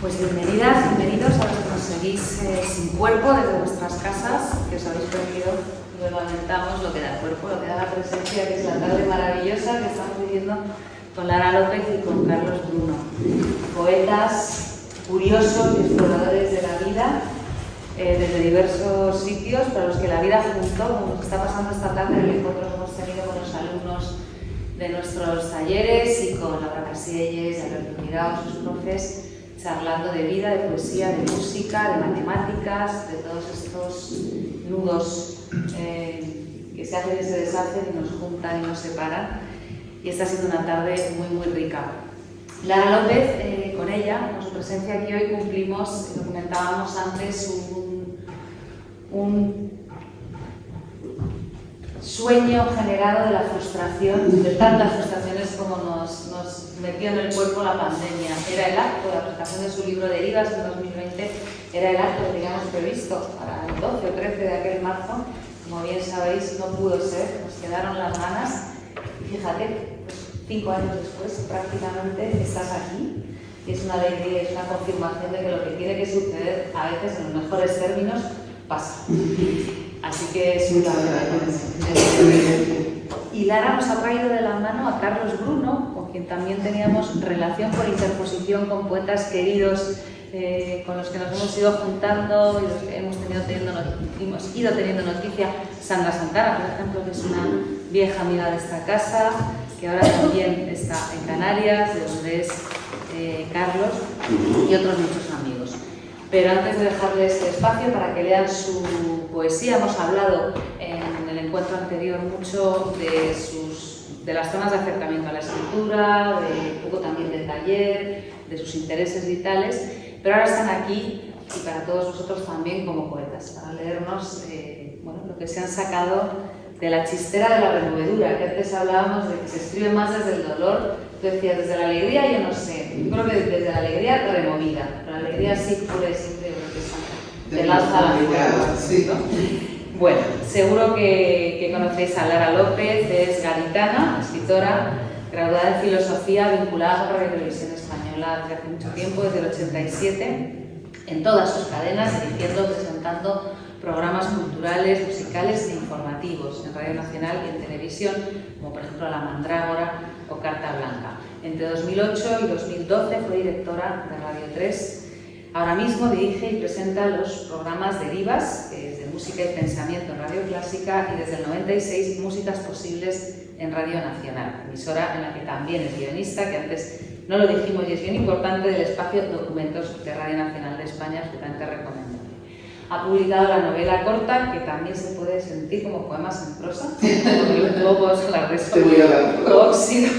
Pues bienvenidas, bienvenidos a los que nos seguís sin cuerpo desde vuestras casas, que os habéis perdido, lo lamentamos, lo que da el cuerpo, lo que da la presencia, que es la tarde maravillosa que estamos viviendo con Lara López y con Carlos Bruno. Poetas curiosos y exploradores de la vida, desde diversos sitios, para los que la vida juntó, como nos está pasando esta tarde en el encuentro que hemos tenido con los alumnos de nuestros talleres y con Laura Casielles, Alberto Mirao, sus profes, charlando de vida, de poesía, de música, de matemáticas, de todos estos nudos que se hacen y se deshacen y nos juntan y nos separan. Y está siendo una tarde muy, muy rica. Lara López, con ella, con su presencia aquí hoy, cumplimos, lo comentábamos antes, un sueño generado de la frustración, de tantas frustraciones como nos metió en el cuerpo la pandemia. Era el acto, la presentación de su libro Derivas en 2020, era el acto que teníamos previsto para el 12 o 13 de aquel marzo. Como bien sabéis, no pudo ser, nos quedaron las ganas. Y fíjate, pues 5 años después, prácticamente, estás aquí. Y es una alegría, es una confirmación de que lo que tiene que suceder, a veces en los mejores términos, pasa. Así que es un Y Lara nos ha traído de la mano a Carlos Bruno, con quien también teníamos relación por interposición con poetas queridos, con los que nos hemos ido juntando y los que hemos ido teniendo noticia. Sandra Santana, por ejemplo, que es una vieja amiga de esta casa, que ahora también está en Canarias, de donde es Carlos, y otros muchos amigos. Pero antes de dejarles este espacio para que lean su poesía, hemos hablado en el encuentro anterior mucho de las zonas de acercamiento a la escritura, de un poco también del taller, de sus intereses vitales, pero ahora están aquí y para todos vosotros también como poetas, para leernos lo que se han sacado de la chistera de la removedura, que antes hablábamos de que se escribe más desde el dolor. Tú decías, desde la alegría, yo no sé, yo creo que desde la alegría removida, pero la alegría sí pura y simple, yo creo que saca, te lanza la fuerza, sí, ¿no? Bueno, seguro que conocéis a Lara López, es gaditana, escritora, graduada en filosofía, vinculada con Radio Televisión Española desde hace mucho tiempo, desde el 87, en todas sus cadenas, dirigiendo, presentando programas culturales, musicales e informativos en Radio Nacional y en televisión, como por ejemplo La Mandrágora o Carta Blanca. Entre 2008 y 2012 fue directora de Radio 3. Ahora mismo dirige y presenta los programas Derivas, que es de música y pensamiento en Radio Clásica, y desde el 96 Músicas Posibles en Radio Nacional, emisora en la que también es guionista, que antes no lo dijimos y es bien importante, del espacio Documentos de Radio Nacional de España, absolutamente recomendable. Ha publicado la novela corta, que también se puede sentir como poemas en prosa, como Lobos, La Óxido,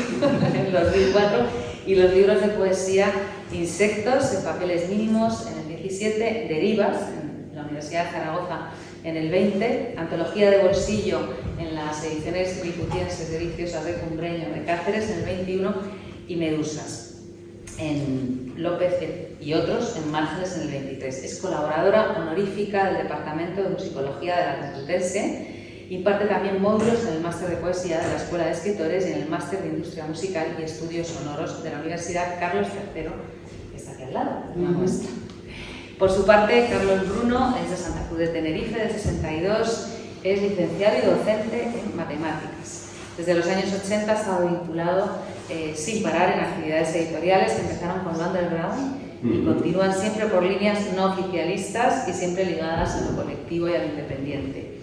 en 2004, y los libros de poesía Insectos, en papeles mínimos, en el 17, Derivas, en la Universidad de Zaragoza, en el 20, Antología de bolsillo, en las ediciones liputienses de Viciosas de Cumbreño de Cáceres, en el 21, y Medusas, en López y otros, en Márgenes, en el 23. Es colaboradora honorífica del Departamento de Musicología de la Complutense, imparte también módulos en el Máster de Poesía de la Escuela de Escritores y en el Máster de Industria Musical y Estudios Sonoros de la Universidad Carlos III, que está aquí al lado, la nuestra. Por su parte, Carlos Bruno es de Santa Cruz de Tenerife, del 62, es licenciado y docente en matemáticas. Desde los años 80 ha estado vinculado sin parar en actividades editoriales que empezaron con lo underground y continúan siempre por líneas no oficialistas y siempre ligadas a lo colectivo y a lo independiente,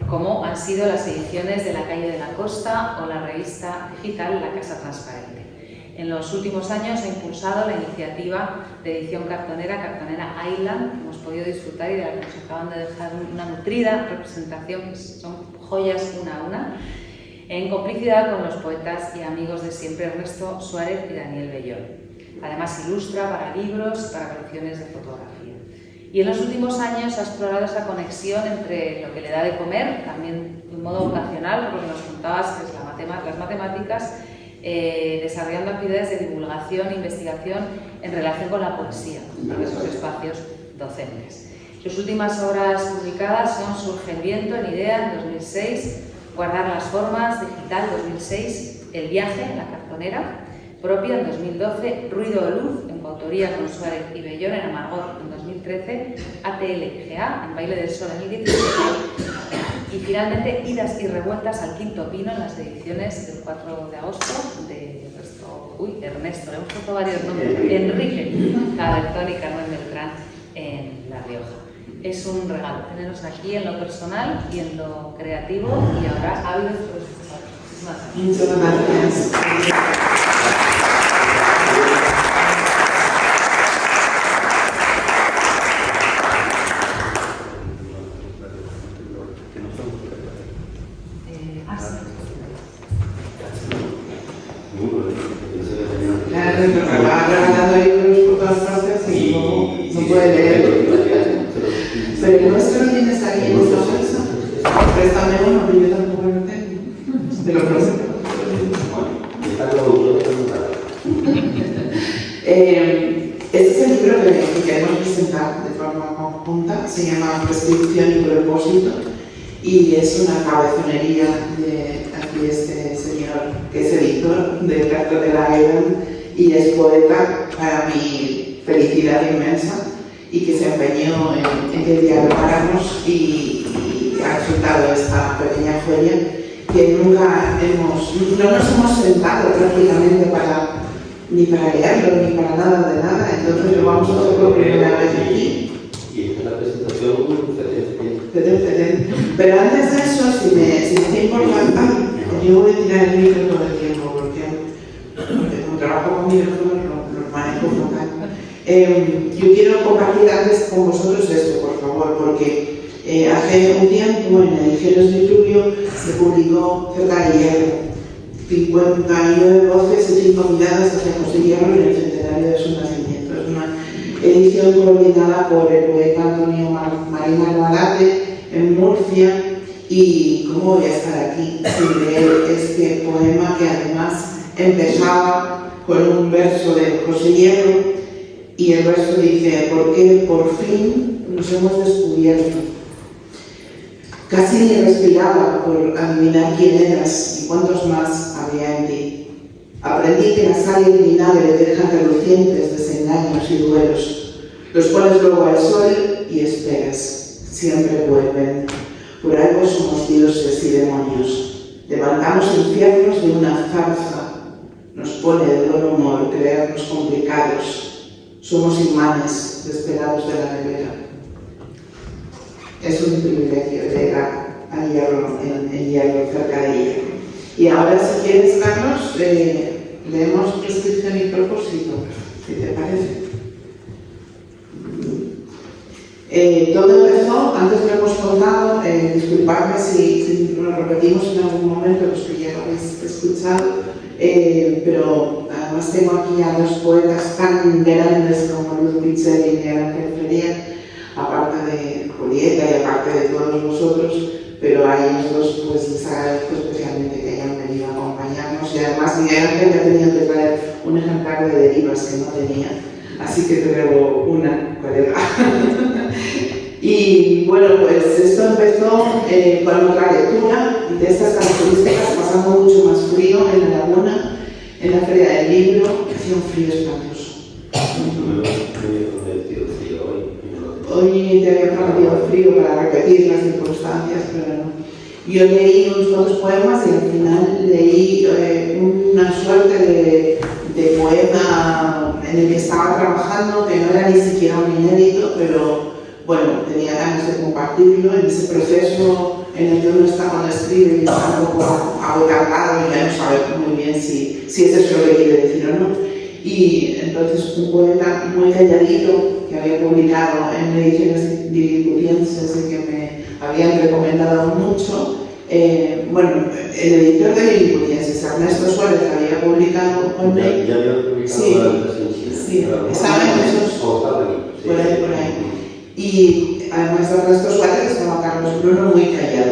como han sido las ediciones de La Calle de la Costa o la revista digital La Casa Transparente. En los últimos años ha impulsado la iniciativa de edición Cartonera Island, que hemos podido disfrutar y de la que nos acaban de dejar una nutrida representación, que son joyas una a una, en complicidad con los poetas y amigos de siempre Ernesto Suárez y Daniel Bellón. Además ilustra para libros y para colecciones de fotografía. Y en los últimos años ha explorado esa conexión entre lo que le da de comer, también de un modo vocacional, porque nos contabas que es las matemáticas, desarrollando actividades de divulgación e investigación en relación con la poesía, en esos espacios docentes. Sus últimas obras publicadas son Surge el viento en Idea, en 2006, Guardar las formas, Digital, 2006, El viaje, La cartonera, propia, en 2012, Ruido o luz, en coautoría con Suárez y Bellón en Amargor en 2013, ATLGA en Baile del Sol en 2017 y finalmente Idas y Revueltas al Quinto Pino en las ediciones del 4 de agosto de Ernesto, le hemos puesto varios nombres, Enrique Cabezón y Carmen Beltrán en La Rioja. Es un regalo teneros aquí en lo personal y en lo creativo y ahora hábiles profesores. Muchas gracias. Claro, me va regalando libros por todas partes y no puede leer. Pero el nuestro lo tienes ahí en nuestra bolsa. Préstame uno, pero yo tampoco lo tengo. Te lo presto. Este es el libro que queremos presentar de forma conjunta. Se llama Prescripción y Propósito. Y es una cabezonería de aquí este señor que es editor del Teatro de la Edan y es poeta, para mi felicidad inmensa, y que se empeñó en que dialogáramos y ha resultado esta pequeña joya que nunca no nos hemos sentado prácticamente ni para leerlo ni para nada de nada, entonces lo vamos a hacer por primera vez aquí. Y es una presentación pero antes de eso, si me importa, yo voy a tirar el libro todo el tiempo porque como trabajo con micrófonos los manejo fatal. Yo quiero compartir antes con vosotros esto, por favor, porque hace un tiempo en Ediciones Vitruvio se publicó cerca de Hierro, 59 voces y 5 miradas hacia José Hierro en el centenario de su nacimiento. Es una edición coordinada por el poeta Antonio Marina Albalate en Murcia. Y cómo voy a estar aquí sin leer este poema que además empezaba con un verso de José Hierro y el verso dice: porque por fin nos hemos descubierto. Casi ni respiraba por adivinar quién eras y cuántos más había en ti. Aprendí que la sal y el vinagre dejan relucientes desengaños y duelos, los pones luego al sol y esperas, siempre vuelven. Por algo somos dioses y demonios. Levantamos infiernos de una zarza. Nos pone de buen humor creernos complicados. Somos imanes despelados de la nevera. Es un privilegio llegar a Hierro, en Hierro, cerca de Hierro. Y ahora, si quieres, Carlos, leemos Prescripción y Propósito, si te parece. Todo empezó, antes lo hemos contado, disculpadme si lo repetimos en algún momento, los que ya lo habéis escuchado, pero además tengo aquí a dos poetas tan grandes como Luz Pichel y Miguel Ángel Feria, aparte de Julieta y aparte de todos vosotros, pero a ellos dos pues les agradezco especialmente que hayan venido a acompañarnos y además Miguel Ángel ya tenía que traer un ejemplar de Derivas que no tenía. Así que traigo una colega. Y bueno, pues esto empezó con otra lectura de estas características, pasando mucho más frío en la laguna, en la Feria del Libro, hacía un frío espantoso. Hoy te había prometido frío para repetir las circunstancias, pero no. Yo leí unos cuantos poemas y al final leí una suerte de poema en el que estaba trabajando, que no era ni siquiera un inédito, pero bueno, tenía ganas de compartirlo en ese proceso en el que uno está cuando escribe y está un poco agotado y ya no sabe muy bien si es eso lo que quiere decir o no. Y entonces un poeta muy calladito que había publicado en ediciones liliputienses y que me habían recomendado mucho. Bueno, el editor de Liliputienses, Ernesto Suárez, había publicado con él. Ya había publicado sí, estaba en esos. Por ahí. Y además de Ernesto Suárez estaba Carlos Bruno muy callado.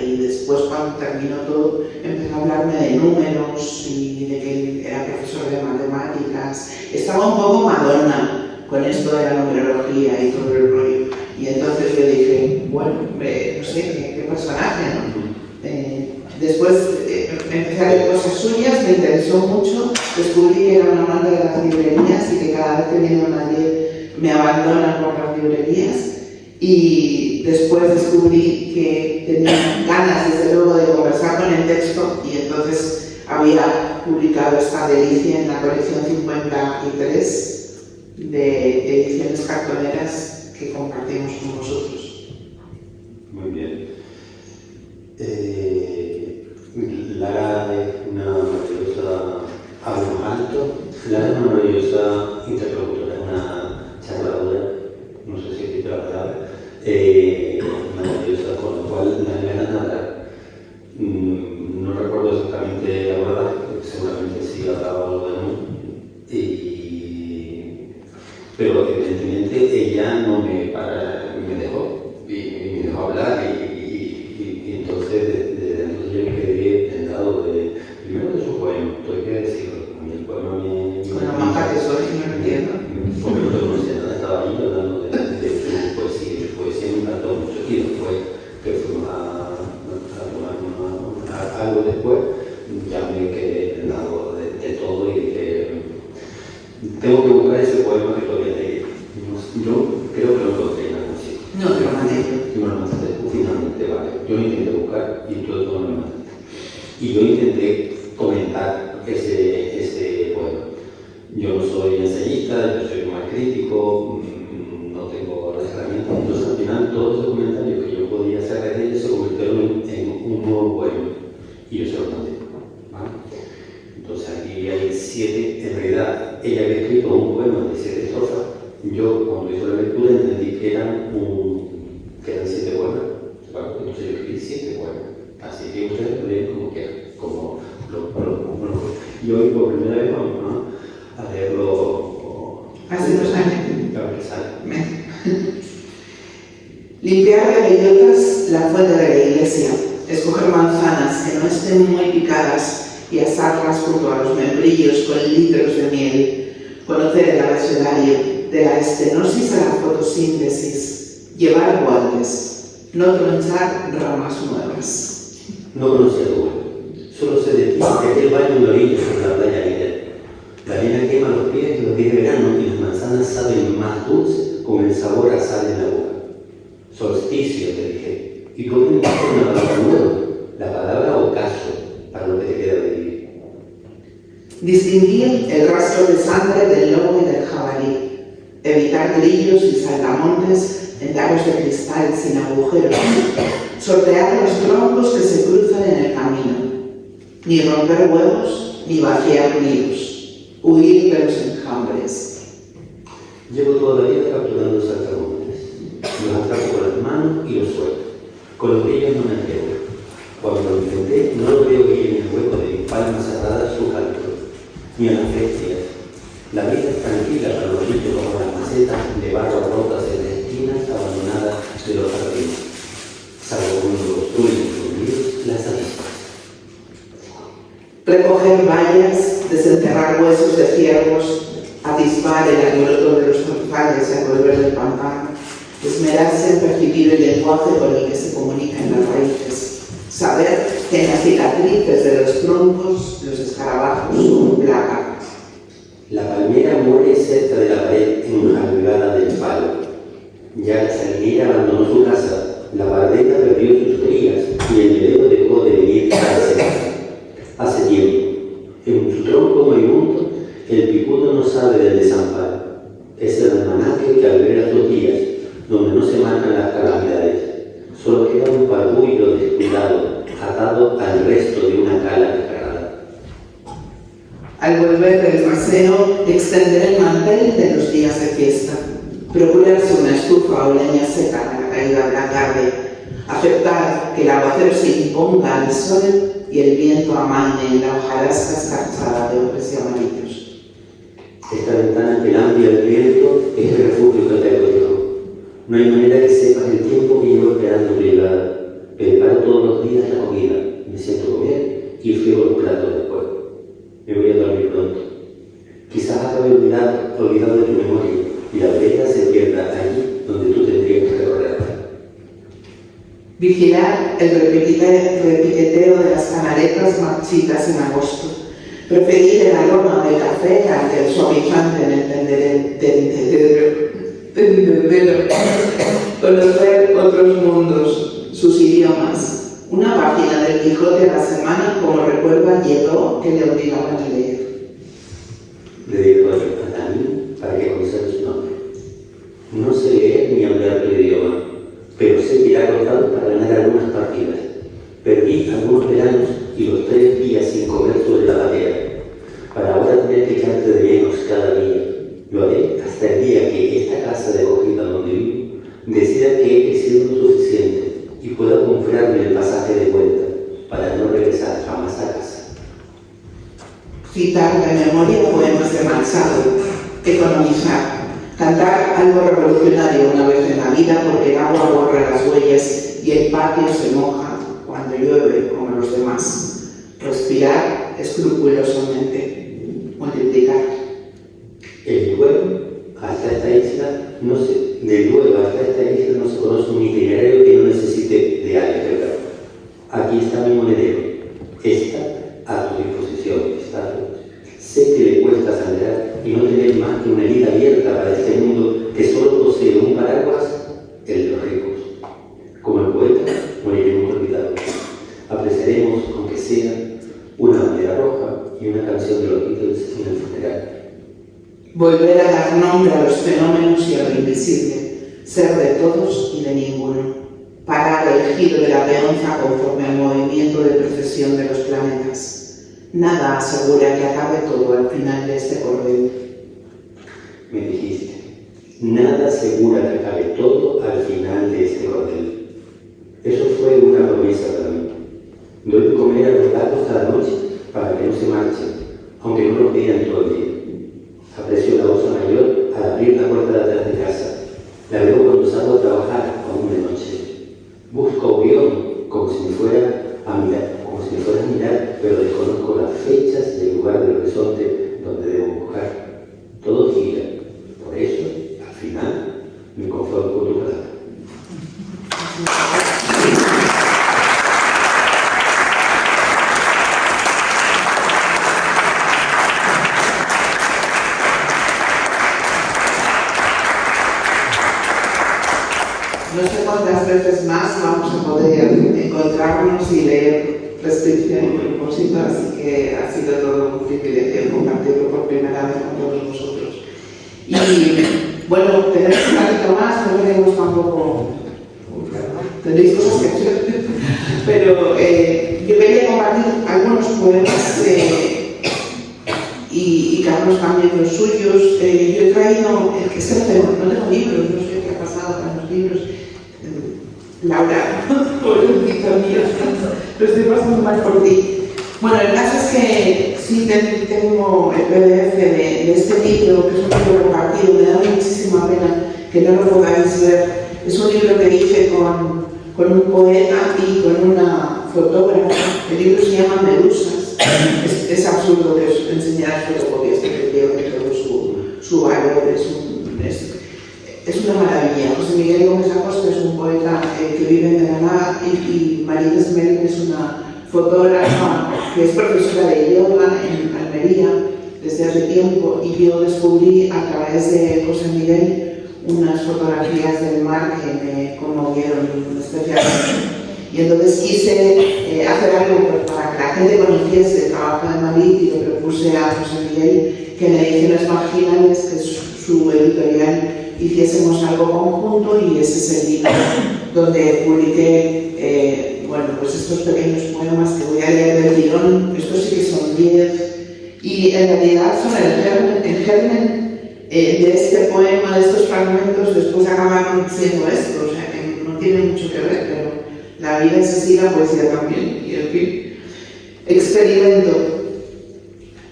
Y después, cuando terminó todo, empezó a hablarme de números y de que él era profesor de matemáticas. Estaba un poco Madonna con esto de la numerología y todo el rollo. Y entonces yo dije, bueno, no sé, qué personaje, ¿no? Después empecé a leer cosas suyas, me interesó mucho, descubrí que era un amante de las librerías y que cada vez que viene a Madrid me abandonan por las librerías. Y después descubrí que tenía ganas, desde luego, de conversar con el texto, y entonces había publicado esta delicia en la colección 53 de ediciones cartoneras que compartimos con vosotros. Muy bien. Lara es una maravillosa, hablo alto, Lara es una maravillosa interlocutora, una charladora, no sé si existe la palabra, maravillosa, con lo cual me da ganas de hablar. No recuerdo exactamente la verdad, seguramente sí hablaba algo de mí, pero evidentemente ella no me dejó, y me dejó hablar, y entonces desde entonces yo me quedé tentado primero de su poema, tengo que decirlo, a mí el poema Con la maja que soy, no lo entiendo. porque no lo conocía nada, estaba ahí hablando de su poesía me encantó mucho, y después que fuimos a algo después, ya me quedé tentado de todo y dije, tengo que buscar ese poema que todavía leí. Yo creo que lo encontré en algún sitio. No te lo mandé yo. Y me lo mandaste finalmente, vale. Yo lo intenté buscar y todo no me lo mandaste. Y yo intenté comentar ese poema. Yo no soy ensayista, yo soy más crítico, no tengo las herramientas. Entonces al final todos esos comentarios que yo podía hacer de ellos se convirtieron en un nuevo poema. Y yo se lo mandé. ¿Vale? Entonces aquí hay 7, en realidad ella había escrito un poema de 7 estrofas. Yo cuando hice la lectura entendí que eran 7 poemas. ¿Vale? Entonces yo escribí 7 poemas. Así que ustedes lo leen como quieran, como y hoy por primera vez vamos a leerlo. Hace 2 años. Claro que sale. Limpiar de bellotas la fuente de la iglesia, escoger manzanas que no estén muy picadas y asarlas junto a los membrillos con litros de miel, conocer el abecedario de la estenosis a la fotosíntesis, llevar guantes, no tronchar ramas nuevas. No conocía tu vuelo, solo sé de ti, de aquel baño de orillas sobre la playa líder. La arena quema los pies y los días de verano y las manzanas saben más dulce con el sabor a sal en la boca. Solsticio, te dije, y tú tienes una palabra nueva, la palabra ocaso, para lo que te queda de vivir. Distinguir el rastro de sangre del lobo y del jabalí, evitar grillos y saltamontes en tarros de cristal sin agujeros, sortear los troncos que se cruzan en el camino, ni romper huevos ni vaciar nidos, huir de los enjambres. Llevo toda la vida capturando saltamontes. Los atrapo con las manos y los suelto. Con los brillos no me atrevo. Cuando lo intenté, no lo veo que en el hueco de mi palma cerrada su calor, ni a las bestias. La vida es tranquila para los niños como las macetas de barro rotas en las esquinas abandonadas de los jardines, salvo cuando construyen sus nidos las avispas. Recoger vallas, desenterrar huesos de ciervos, atisbar el alboroto de los zarzales y al volver del pantano, esmerarse en percibir el lenguaje con el que se comunican las raíces, saber que en las cicatrices de los troncos los escarabajos son plaga. La palmera muere cerca de la pared enjalbegada del palo. Ya la sardinera abandonó su casa, la bardeta perdió sus crías y el velero dejó de venir a secar. Hace tiempo, en su tronco moribundo, el picudo no sabe del desamparo. Es el almanaque que alberga sus días, donde no se marcan las calamidades. Solo queda un parvullo descuidado, atado al resto de una cala descargada. Al volver del paseo, extender el mantel de los días de fiesta, procurarse una estufa o leña seca a la caída de la tarde, aceptar que el aguacero se imponga al sol y el viento amaine en la hojarasca escarchada de ojos y amarillos. Esta ventana que cambia el viento es el refugio que te acogeo. No hay manera que sepas el tiempo que llevo esperando tu llegada. Preparo todos los días la comida, me siento a comer y friego los platos después. Me voy a dormir pronto. Quizás acabe olvidado de tu memoria y la belleza se pierda allí donde tú tendrías que recorrerla. Vigilar el repiqueteo de las canaretas marchitas en agosto. Preferir el aroma del café al del suavizante en el tendedero. Conocer otros mundos, sus idiomas. Una página del Quijote a la semana, como recuerda Lledó, que le obligaban a leer. Le digo a mí para que conozca su nombre. No sé leer ni hablar el idioma, pero sé tirar los dados para ganar algunas partidas. Perdí algunos veranos y los 3 días sin comer sobre la batera, para ahora tener que echarte de menos cada día. Lo haré hasta el día que esta casa de acogida donde vivo decida que he sido lo suficiente y pueda comprarme el pasaje de vuelta para no regresar jamás a casa. Citar de memoria poemas de Machado, economizar, cantar algo revolucionario una vez en la vida porque el agua borra las huellas y el patio se moja cuando llueve como los demás. Respirar escrupulosamente, multiplicar. Del Duero hasta esta isla no se conoce un itinerario que no necesite de alguien. Aquí está mi monedero, está a tu disposición, sé que le cuesta sangrar y no tener más que una herida abierta para este mundo que solo posee un paraguas, el de los ricos. Como el poeta, moriremos olvidados. Apreciaremos, aunque sea, una bandera roja y una canción de los Beatles en el funeral. Volver a dar nombre a los fenómenos y a lo invisible, ser de todos y de ninguno. Parar el giro de la peonza conforme al movimiento de precesión de los planetas. Nada asegura que acabe todo al final de este cordel. Me dijiste, nada asegura que acabe todo al final de este cordel. Eso fue una promesa para mí. Doy de comer a los gatos cada noche para que no se marchen, aunque no lo pidan todo el día. Aprecio la osa mayor al abrir la puerta de atrás de casa. La veo cuando salgo a trabajar aún de noche. Busco guión como si me fuera a mirar, pero desconozco las fechas y el lugar del horizonte donde debo buscar. Todo gira. Por eso, al final, me conformo con tu palabra. No sé cuántas veces más vamos a poder encontrarnos y leer Prescripción y Propósito, así que ha sido todo un privilegio compartirlo por primera vez con todos vosotros. Y bueno, tenemos un ratito más, no queremos tampoco... Tenéis cosas que hacer, pero yo quería compartir algunos poemas y Carlos también los suyos. Yo he traído, no tengo libros, no sé qué ha pasado con los libros. Laura, pobrecito mío, lo estoy pasando mal por ti. Bueno, el caso es que sí tengo el PDF de este libro, que es un libro compartido, me da muchísima pena que no lo podáis ver. Es un libro que hice con un poeta y con una fotógrafa. El libro se llama Medusas. Es absurdo que os enseñara fotocopias, porque creo que todo su valor es una maravilla. José Miguel Gómez Acosta es un poeta que vive en Granada y Marita Esmeril es una fotógrafa que es profesora de yoga en Almería desde hace tiempo, y yo descubrí a través de José Miguel unas fotografías del mar que me conmovieron especialmente. Y entonces quise hacer algo para que la gente conociese el trabajo de Marit, y le propuse a José Miguel que en Ediciones Marginales, que es su editorial, hiciésemos algo conjunto, y ese es el libro donde publiqué pues estos pequeños poemas que voy a leer del tirón. Estos sí que son 10, y en realidad son el germen de este poema, de estos fragmentos, después acabaron siendo esto, o sea que no tiene mucho que ver, pero la vida es así, la poesía también, y en fin. Experimento.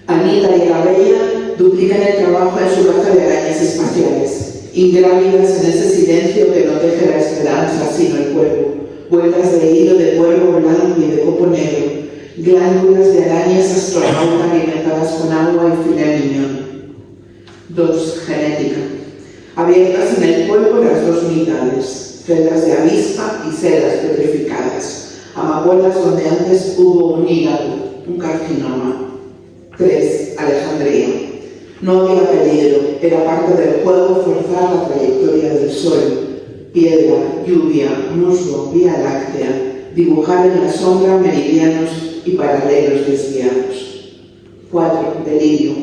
Anita y la Bella duplican el trabajo en su caza de arañas espaciales, ingrávidas en ese silencio que no teje la esperanza sino el cuerpo, vueltas de hilo de cuervo blanco y de copo negro, glándulas de arañas astronautas alimentadas con agua y filaminión. 2. Genética. Abiertas en el cuerpo las dos mitades, celdas de avispa y celdas petrificadas, Amapolas donde antes hubo un hígado, un carcinoma. 3. Alejandría. No había peligro, era parte del juego forzar la trayectoria del sol. Piedra, lluvia, musgo, vía láctea, dibujar en la sombra meridianos y paralelos desviados. 4. Delirio.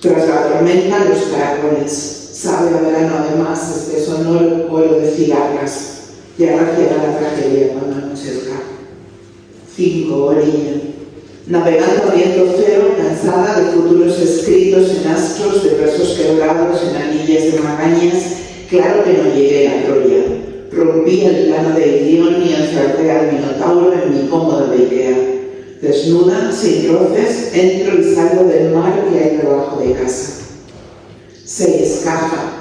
Tras la tormenta, los caracoles. Sabe a verano además este sonoro vuelo de cigarras. Ya llegará la tragedia cuando no se escapa. 5. Orilla. Navegando a viento cero, cansada de futuros escritos en astros, de versos quebrados en anillas de magañas, claro que no llegué a Troya. Rompí el plano de Ilión y encerré al minotauro en mi cómoda de Ikea. Desnuda, sin roces, entro y salgo del mar que hay debajo de casa. 6. Caja.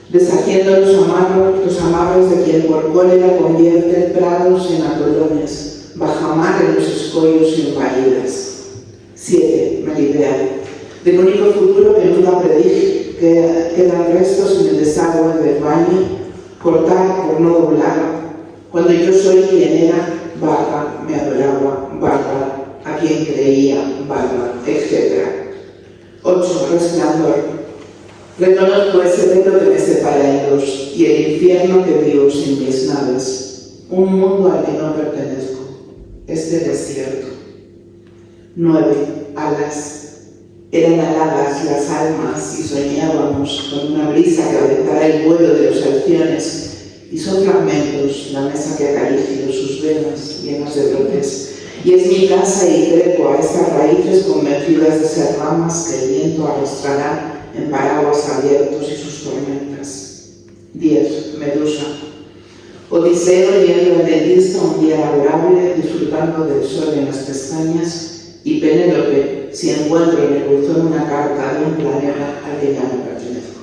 Deshaciendo los amarros de quien por cólera convierte prados en atolones, bajamar en los escollos invadidas. 7. Melibea. Del único futuro que nunca predije, que quedan restos en el desagüe del baño, cortar por no doblar. Cuando yo soy quien era, barra, me adoraba, barra, a quien creía, barra, etc. 8. Resplandor. Reconozco ese velo que me separa en dos y el infierno que vivo sin mis naves, un mundo al que no pertenezco, este desierto. 9. Alas. Eran aladas las almas y soñábamos con una brisa que aventara el vuelo de los alciones, y son fragmentos la mesa que acaricio sus venas llenas de brotes, y es mi casa y trepo a estas raíces convencidas de ser ramas que el viento arrastrará en paraguas abiertos y sus tormentas. 10. Medusa. Odiseo yendo al dentista un día laborable, disfrutando del sol en las pestañas, y Penélope, si encuentro en el buzón una carta de un planeta al que ya no pertenezco.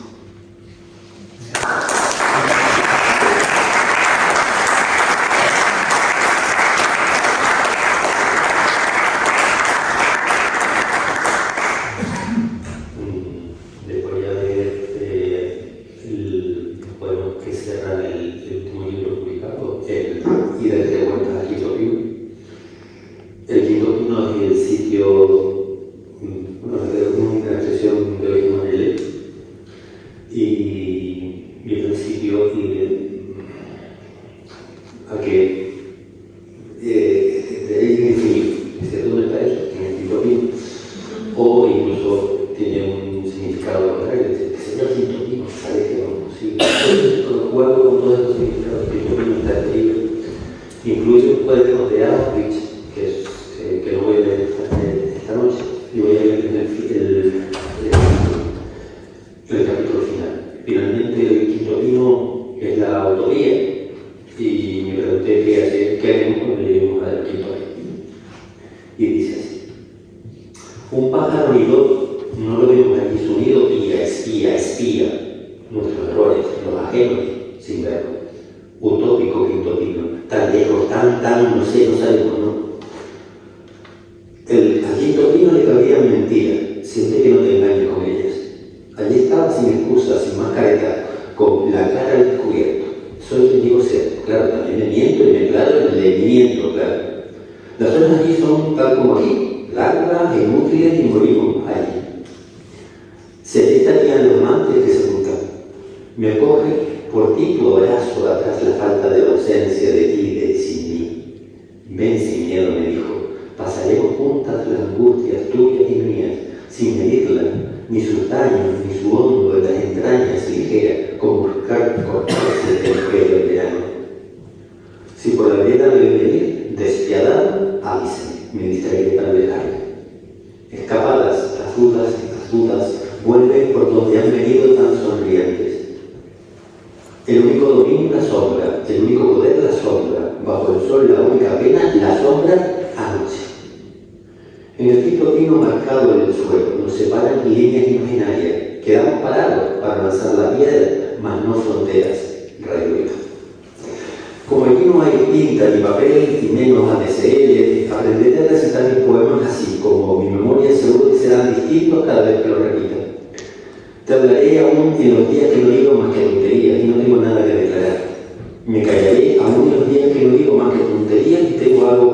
Me callaré aún los días que no digo más que tonterías y tengo algo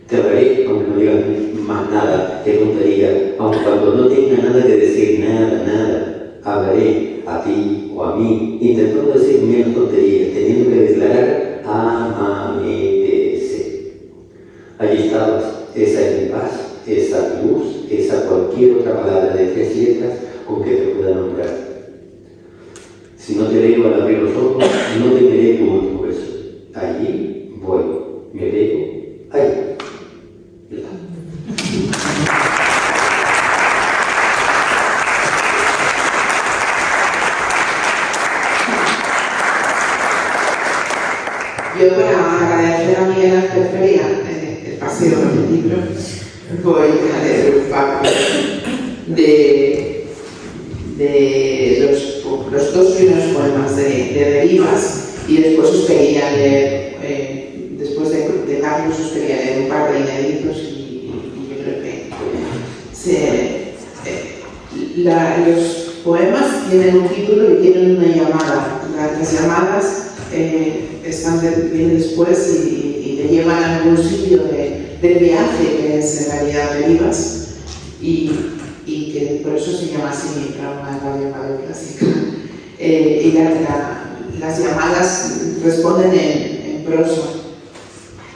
Te hablaré, aunque no digas más nada, qué tontería, aunque cuando no tenga nada que decir, nada, hablaré a ti o a mí, intentando decir menos tonterías, teniendo que declarar amanecer. Allí estabas, esa es mi paz, esa luz, esa cualquier otra palabra de 3 letras con que te pueda nombrar. Si no te veo al abrir los ojos, no te veré tu último beso. Allí voy, me veo, ahí. Yo, para agradecer a Miguel Ángel Feria el paseo por el libro, voy a leer un párrafo de los 2 primeros poemas de Derivas, y después os quería leer, después de Carlos, os quería leer un par de inéditos, y yo creo que los poemas tienen un título y tienen una llamada. Las llamadas vienen después y te llevan a algún sitio del viaje, que es en realidad Derivas, y que por eso se llama así mi programa de radio clásica. Y las llamadas responden en prosa.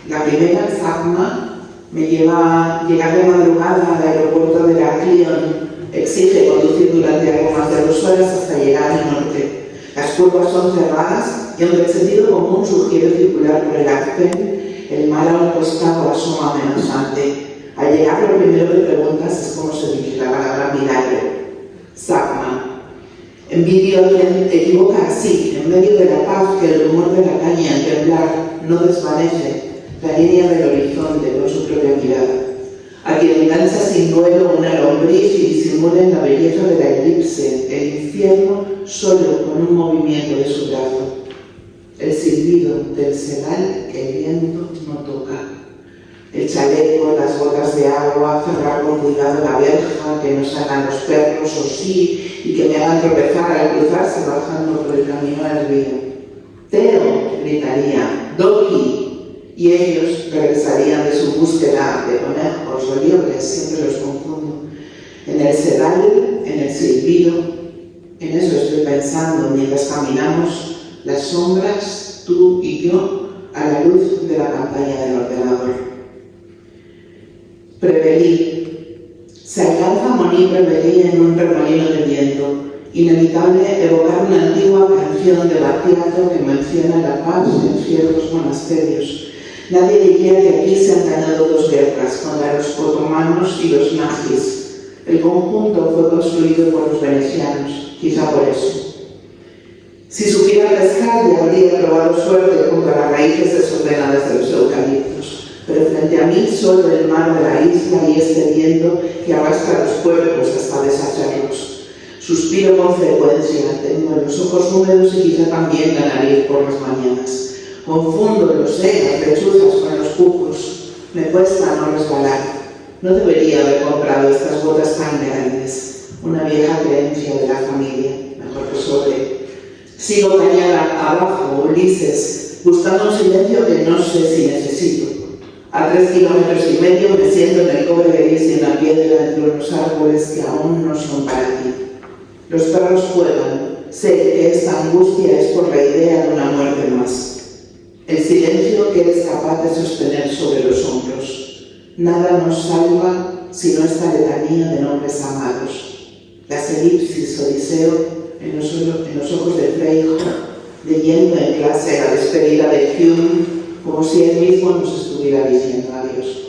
La primera, Zagma, me lleva llegar de madrugada al aeropuerto de Heraclión, exige conducir durante algo más de 2 horas hasta llegar al norte. Las curvas son cerradas y aunque el sentido común sugiere circular por el Arpen, el mar a un costado asoma amenazante. Al llegar lo primero que preguntas es cómo se dirige la palabra milagro. Zagma. Envidio te equivoca así, en medio de la paz que el rumor de la caña al temblar no desvanece la línea del horizonte con su propia mirada. A quien lanza sin duelo una lombriz y disimula en la belleza de la eclipse, el infierno solo con un movimiento de su brazo. El silbido del sedal que el viento no toca. El chaleco, las gotas de agua, cerrar con cuidado la verja, que no salgan los perros o sí, y que me hagan tropezar al cruzarse bajando por el camino al río. Teo, gritaría, Doki, y ellos regresarían de su búsqueda de conejos o liebres, siempre los confundo. En el sedal, en el silbido, en eso estoy pensando mientras caminamos, las sombras, tú y yo, a la luz de la pantalla del ordenador. Prevelí. Se alcanza a morir Prevelí en un remolino de viento. Inevitable evocar una antigua canción de Battiato que menciona la paz en ciertos monasterios. Nadie diría que aquí se han ganado 2 guerras, contra los otomanos y los nazis. El conjunto fue construido por los venecianos, quizá por eso. Si supiera pescar, ya habría probado suerte contra las raíces desordenadas de los eucaliptos. Pero frente a mí solo el mar de la isla y este viento que arrastra los cuerpos hasta deshacerlos. Suspiro con frecuencia, tengo los ojos húmedos y quizá también la nariz por las mañanas. Confundo, lo sé, las lechuzas con los cucos. Me cuesta no resbalar. No debería haber comprado estas botas tan grandes. Una vieja creencia de la familia, mejor que sobre. Sigo cañada abajo, Ulises, buscando un silencio que no sé si necesito. A 3,5 kilómetros me siento en el cobre gris y en la piedra entre unos árboles que aún no son para ti. Los perros juegan. Sé que esta angustia es por la idea de una muerte más. El silencio que eres capaz de sostener sobre los hombros. Nada nos salva sino esta letanía de nombres amados. Las elipsis, Odiseo, en los ojos de Freijo, leyendo en clase la despedida de Hume, como si él mismo nos estuviera diciendo adiós.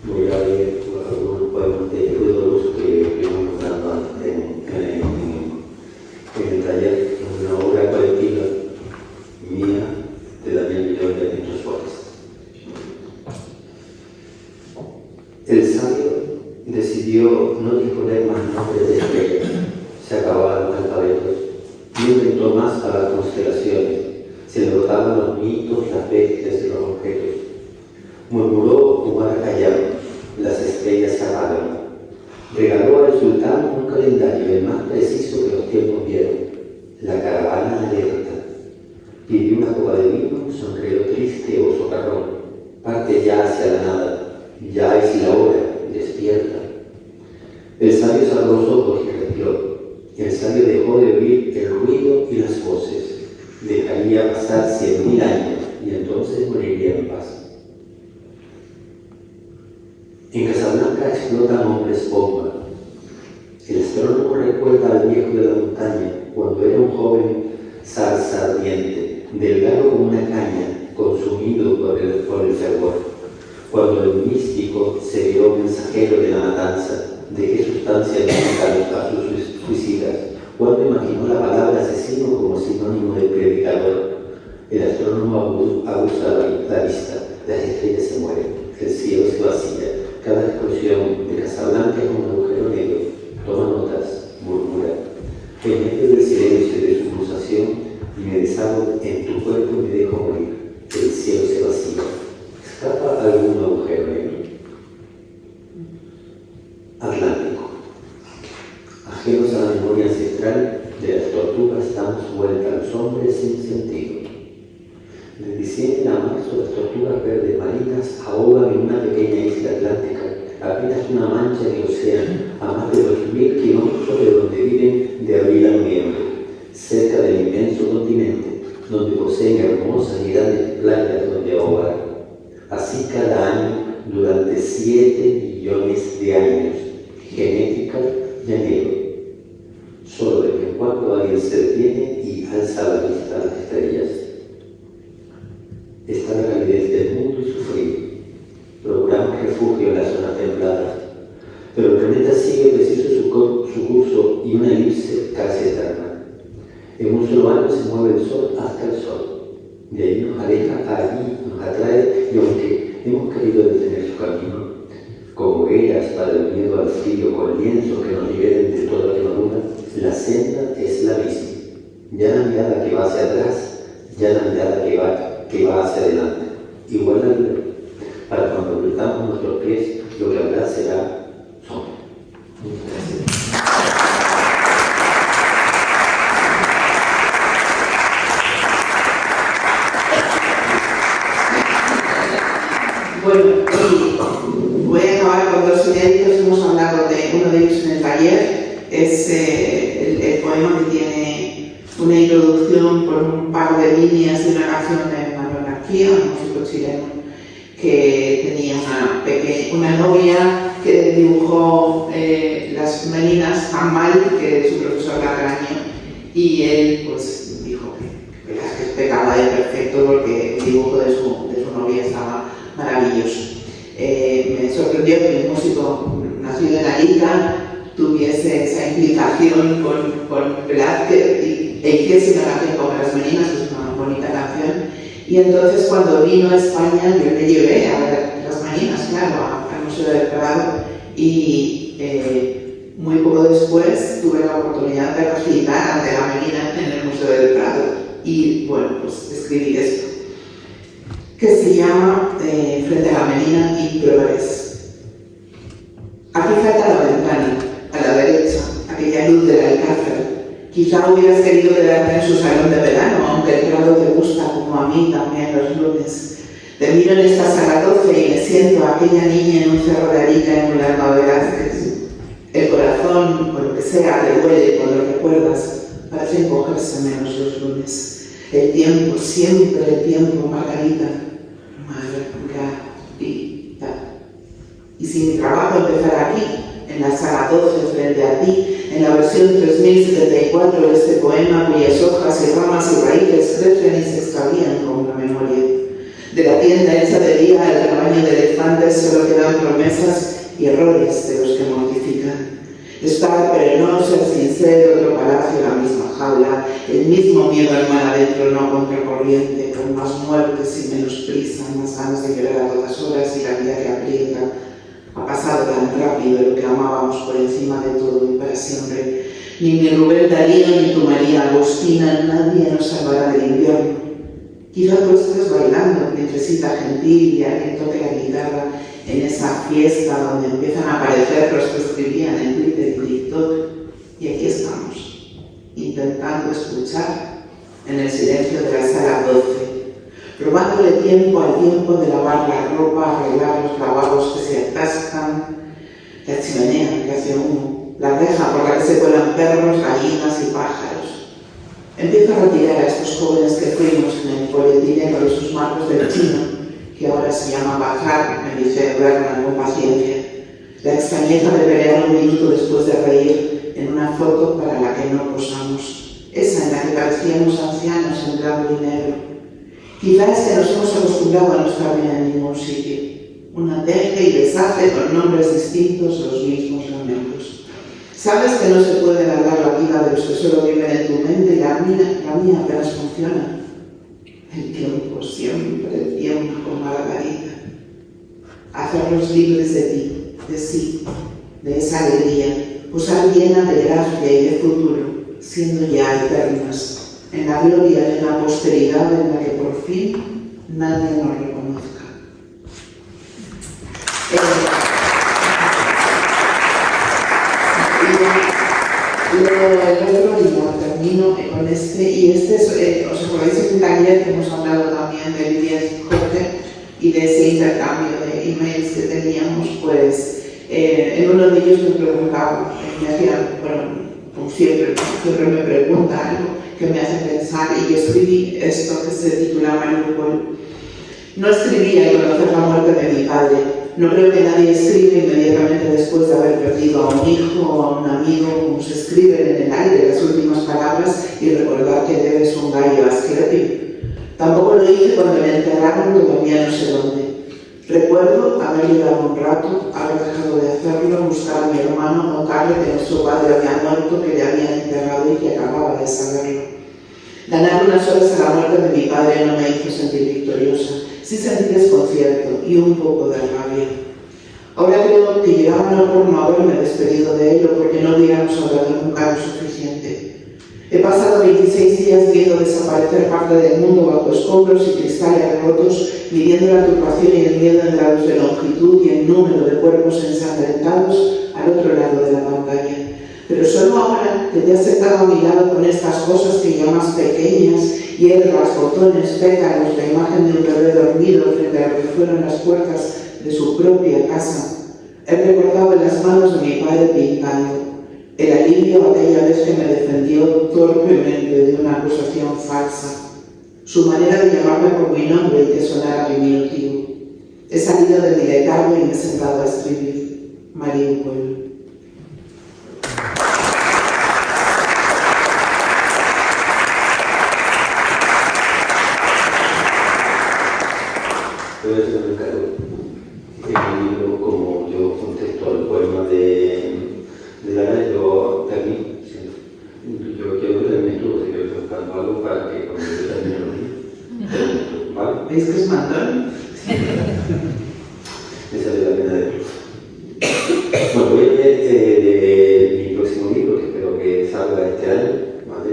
Voy a leer algunos poemas de Rudolf que estuvimos mostrando en el taller, una obra colectiva mía de Daniel Villor de Pinto Suárez. El sabio decidió no disponer más nombres de estrellas, se acababan los alfabetos, no inventó más a las constelaciones, se derrotaban los mitos, las bestias y los objetos. Murmuró un mar callado, las estrellas se apagan. Regaló consultamos un calendario el más preciso que los tiempos dieron. La caravana alerta. Pidió una copa de vino, sonrió triste o socarrón. Parte ya hacia la nada. Ya es la hora. Despierta. El sabio cerró los ojos y respiró. El sabio dejó de oír el ruido y las voces. Dejaría pasar 100.000 años y entonces moriría en paz. En Casablanca explotan hombres bomba. El astrónomo recuerda al viejo de la montaña cuando era un joven zarza ardiente, delgado como una caña, consumido por el fervor. Cuando el místico se vio mensajero de la matanza, ¿de qué sustancia química a sus suicidas? Cuando imaginó la palabra asesino como sinónimo de predicador. El astrónomo abusa la vista, las estrellas se mueren, el cielo se vacía. Cada explosión de Casablanca es un agujero negro. Toma notas, murmura. En medio del silencio de su pulsación, me deshago en tu cuerpo y me dejo morir. El cielo se vacía. ¿Escapa algún agujero negro? Atlántico. Ajenos a la memoria ancestral de las tortugas, damos vuelta a los hombres sin sentido. De diciembre a marzo, las tortugas verdes marinas ahogan en una pequeña isla atlántica, apenas una mancha en el océano, a más de 2.000 kilómetros de donde viven de abril a noviembre, cerca del inmenso continente, donde poseen hermosas y grandes playas donde ahogar. Así cada año, durante 7 millones de años, genética llanero. Solo de vez en cuando alguien se detiene y alza la vista a las estrellas. Está la calidez del mundo y su frío. Procuramos refugio en las zonas templadas, pero el planeta sigue preciso su curso y una elipse casi eterna. En un solo año se mueve el sol hasta el sol. De ahí nos aleja, allí nos atrae, y aunque hemos querido detener su camino, con hogueras para el miedo al frío, con lienzos que nos liberen de toda quemadura, la senda es la misma. Ya la mirada que va hacia atrás, ya la mirada que va hacia adelante. Igual la vida. Para cuando apretamos nuestros pies, lo que habrá será sombra. Muchas gracias. Bueno, voy a acabar con dos inéditos. Hemos hablado de uno de ellos en el taller. Es el poema que tiene una introducción por un par de líneas de una canción de Manuel García, un músico chileno, que tenía una novia que dibujó las meninas tan mal que su profesor la regañó, y él pues dijo que Velázquez pecaba de perfecto porque el dibujo de su novia estaba maravilloso. Me sorprendió que un músico nacido en Arica tuviese esa implicación con Velázquez e hiciese una canción como Las Meninas, que es una bonita canción. Y entonces cuando vino a España yo le llevé a ver Las Meninas, claro, al Museo del Prado, y muy poco después tuve la oportunidad de recitar ante la Menina en el Museo del Prado, y bueno, pues escribí esto, que se llama Frente a la Menina y Progres. Aquí falta la ventana, a la derecha, aquella luz del alcázar. Quizá hubieras querido quedarte en su salón de verano, aunque el Prado te gusta como a mí también los lunes. Te miro en esta sala 12 y me siento a aquella niña en un cerro de Arica emulando a Velázquez. El corazón, o lo que sea, te duele cuando lo recuerdas, parece encogerse menos los lunes. El tiempo, siempre el tiempo, Margarita. Margarita. Y si mi trabajo empezara aquí, en la sala 12 frente a ti, en la versión 3074 de este poema, cuyas hojas y ramas y raíces crecen y se extravían como la memoria. De la tienda hecha de día al rebaño de elefantes solo quedan promesas y errores de los que mortifican. Estar, pero no ser sincero, otro palacio, la misma jaula, el mismo miedo al mar adentro, no contracorriente, con más muertes y menos prisa, más ganas de llorar a todas horas y la vida que aprieta. Ha pasado tan rápido lo que amábamos por encima de todo y para siempre. Ni mi Rubén Darío ni tu María Agustina, nadie nos salvará del invierno. Quizá tú estés bailando, nietrecita gentil, y alguien toque la guitarra en esa fiesta donde empiezan a aparecer los que escribían en Twitter y 2012 y aquí estamos, intentando escuchar en el silencio de la sala 12, robándole tiempo al tiempo de lavar la ropa, arreglar los lavabos que se atascan, la chimenea que hace humo, la reja por la que se cuelan perros, gallinas y pájaros. Empiezo a retirar a estos jóvenes que fuimos en el polietileno de sus marcos del chino, que ahora se llama bajar, me dice Berna con paciencia. La extrañeza de pelear un minuto después de reír en una foto para la que no posamos, esa en la que parecíamos ancianos en blanco y negro. Quizás es que nos hemos acostumbrado a no estar bien en ningún sitio, una deje y deshace con nombres distintos los mismos lamentos. Sabes que no se puede alargar la vida de los que solo viven en tu mente y la mía apenas funciona. El tiempo, siempre el tiempo, Margarita. Hacerlos libres de ti, de sí, de esa alegría, usar llena de gracia y de futuro, siendo ya eternas, en la gloria de una posteridad en la que por fin nadie nos reconozca. El otro día termino con este, y este es, os acordáis de un taller que hemos hablado también de Lidia y Jorge y de ese intercambio de emails que teníamos, pues en uno de ellos me preguntaba, me hacían, bueno, como siempre me pregunta algo que me hace pensar, y yo escribí esto que se titula Mariupol. No escribí al conocer la muerte de mi padre. No creo que nadie escribe inmediatamente después de haber perdido a un hijo o a un amigo, como se escriben en el aire las últimas palabras y recordar que debes un gallo a Asclepi. Tampoco lo hice cuando me enterraron todavía no sé dónde. Recuerdo haber llorado un rato, haber dejado de hacerlo, buscar a mi hermano, notarle que nuestro padre había muerto, que le habían enterrado y que acababa de saberlo. Ganar unas horas a la muerte de mi padre no me hizo sentir victoriosa. Sí sentí desconcierto y un poco de rabia. Ahora creo que llegaba no por no haberme despedido de él o porque no hubiéramos hablado nunca lo suficiente. He pasado 26 días viendo desaparecer parte del mundo bajo escombros y cristales rotos, midiendo la turbación y el miedo en grados de longitud y en número de cuerpos ensangrentados al otro lado de la pantalla. Pero solo ahora que te has sentado a mi lado con estas cosas que llamas pequeñas, hierbas, botones, pétalos, la imagen de un bebé dormido frente a lo que fueron las puertas de su propia casa, he recordado en las manos de mi padre pintando el alivio aquella vez que me defendió torpemente de una acusación falsa, su manera de llamarme por mi nombre y que sonara diminutivo. He salido de mi letargo y me he sentado a escribir Mariupol. Voy a hacer un encargo. El libro, como yo contesto al poema de Lara, yo termino. Yo quiero que termine tú, si quiero buscando algo para que cuando yo termine los días. ¿Vale? ¿Veis que es mandón? Esa es la pena de Cruz. Bueno, voy a leer de mi próximo libro, que espero que salga este año, ¿vale?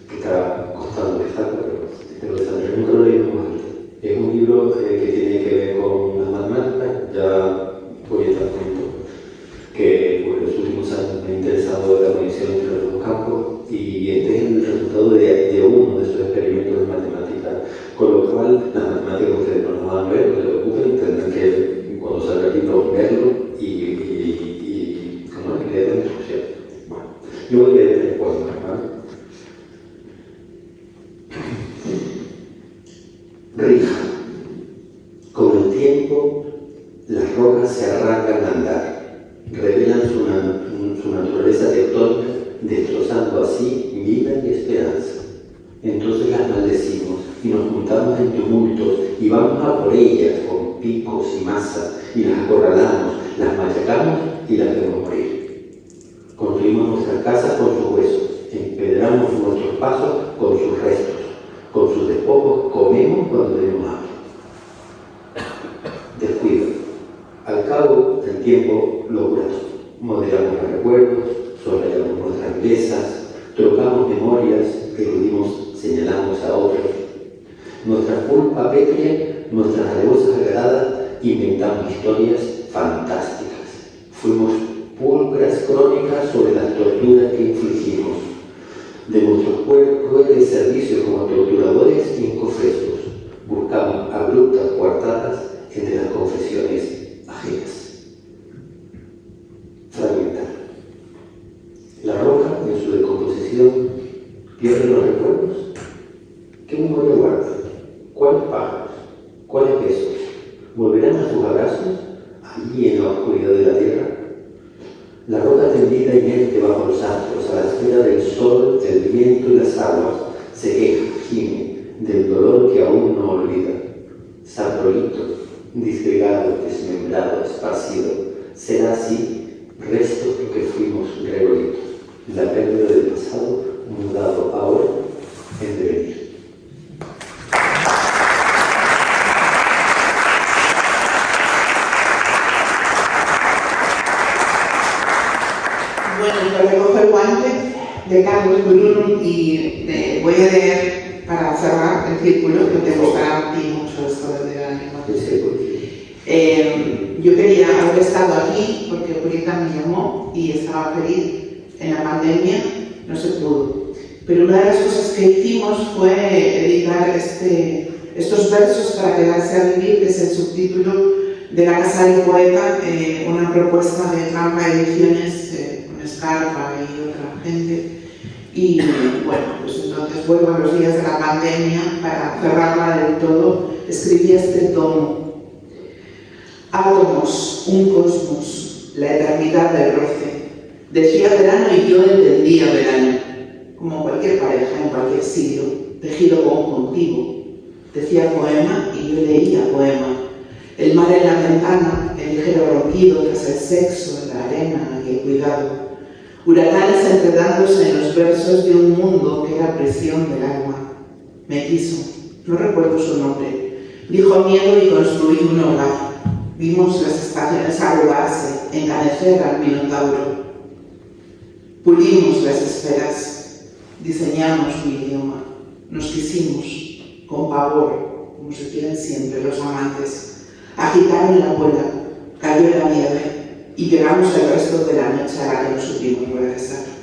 Que está costando que salga, pero espero que salga. Nunca lo leímos antes. Es un libro que tiene que ver con las matemáticas. Ya voy a estar contando que por los últimos años me ha interesado la conexión entre los dos campos y este es el resultado de uno de esos experimentos de matemáticas, con lo cual las matemáticas ustedes no nos van a ver, no se preocupen, tendrán que cuando salga el libro verlo y como es, leer la instrucción. Bueno, yo voy a leer el poema, ¿vale? Rija. Con el tiempo, las rocas se arrancan a andar, revelan su naturaleza tectónica, destrozando así vida y esperanza. Entonces las maldecimos y nos juntamos en tumultos y vamos a por ellas con picos y masas y las acorralamos, las machacamos y las vemos morir. Construimos nuestras casas con sus huesos, empedramos nuestros pasos con sus restos, con sus despojos comemos cuando tenemos hambre. Descuido. Al cabo del tiempo lo curamos. Moderamos los recuerdos, soslayamos nuestras bellezas, trocamos memorias, eludimos, señalamos a otros. Nuestra culpa pétrea, nuestras alevosas agradadas, inventamos historias fantásticas. Fuimos pulcra ¿Pierden los recuerdos? ¿Qué memoria guardan? ¿Cuáles pájaros? ¿Cuáles besos? ¿Volverán a sus abrazos allí en la oscuridad de la tierra? La roca tendida inerte bajo los astros, a la espera del sol, del viento y las aguas, se queja, gime, del dolor que aún no olvida. Saprolito, disgregado, desmembrado, esparcido, será así, restos lo que fuimos Gregorito, la pérdida del pasado, mudado ahora en devenir. Bueno, yo recojo el guante de Carlos Bruno y voy a leer para cerrar el círculo, que te gustará a ti mucho esto de la lengua. Yo quería haber estado aquí porque Purita me llamó y estaba feliz. En la pandemia no se pudo. Pero una de las cosas que hicimos fue editar estos versos para quedarse a vivir, que es el subtítulo de La Casa del Poeta, una propuesta de Trampa Ediciones con Scarpa y otra gente. Y bueno, pues entonces vuelvo a los días de la pandemia para cerrarla del todo. Escribí este tomo. Átomos, un cosmos, la eternidad del roce. Decía verano y yo entendía verano, como cualquier pareja en cualquier sitio, tejido conjuntivo. Decía poema y yo leía poema. El mar en la ventana, el ligero ronquido tras el sexo, la arena y el cuidado. Huracanes enredándose en los versos de un mundo que era presión del alma. Me quiso, no recuerdo su nombre. Dijo miedo y construí un hogar. Vimos las estaciones arrugarse, encanecer al minotauro. Pulimos las esferas, diseñamos un idioma, nos quisimos, con pavor, como se quieren siempre los amantes. Agitaron la bola, cayó la nieve y llegamos el resto de la noche a la que no supimos regresar.